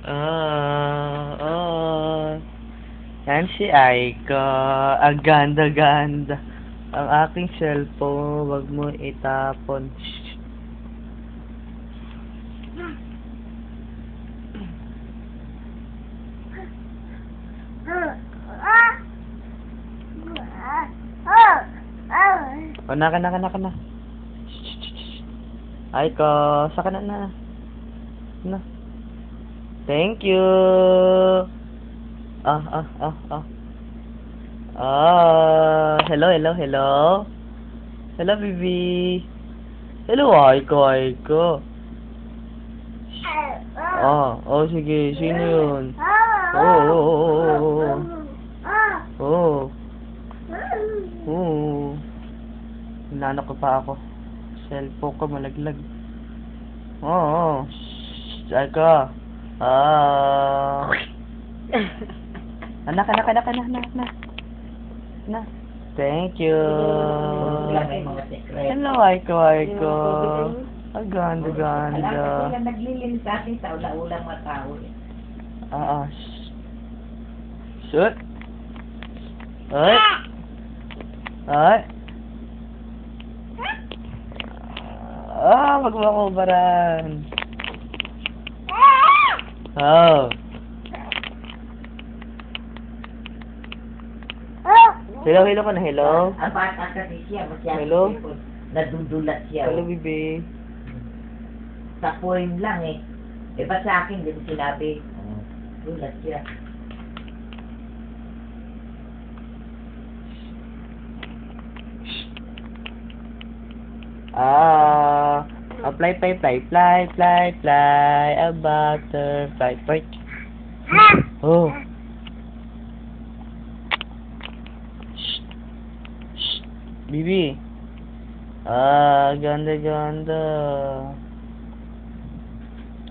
Oh. Yan si Aiko. Ang ganda-ganda. Ang aking cellphone, wag mo itapon. Shh. O, naka na. Aiko, saka na. Na. Thank you. Hello. Hello, baby. Hello, Aiko. Sige. Sino yun? Inaano ko pa ako. Cellphone ko malaglag. Aiko. Anak. Na. Thank you. Hello, Aiko. Ang ganda. Alam ko sila naglilinis sa akin sa ula-ulang matao eh. Shoot. Ay. Magmakubaran. Hello ka na, hello? Ang bata kasi siya, masyadong Hello? nadudulat siya. Hello, baby. Sa poem lang eh. Ba't sa akin, di ko sinabi. Dulat siya. Fly, a butterfly, fly. Oh. Shh. Bibi. Ganda.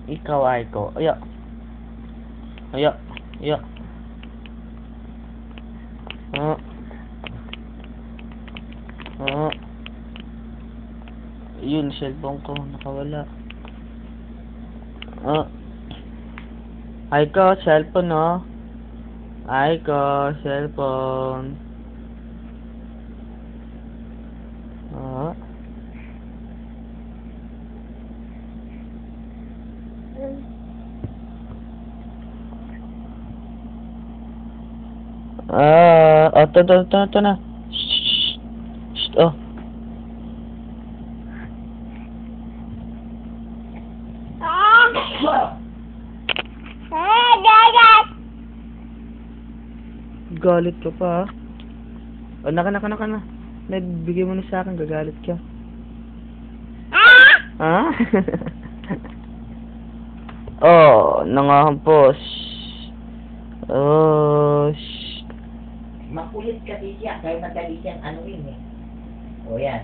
Ikaw, Aiko. Aya. Yun, cellphone ko, nakawala. Aiko, cellphone, no? Aiko, cellphone. Ito na. Shh. Galit ka pa, ha? Naka na. Nagbigay mo na sa akin, gagalit ka. Ha? Nangahampos. Makulit kasi siya, kaya madali siyang anuin eh. O yan.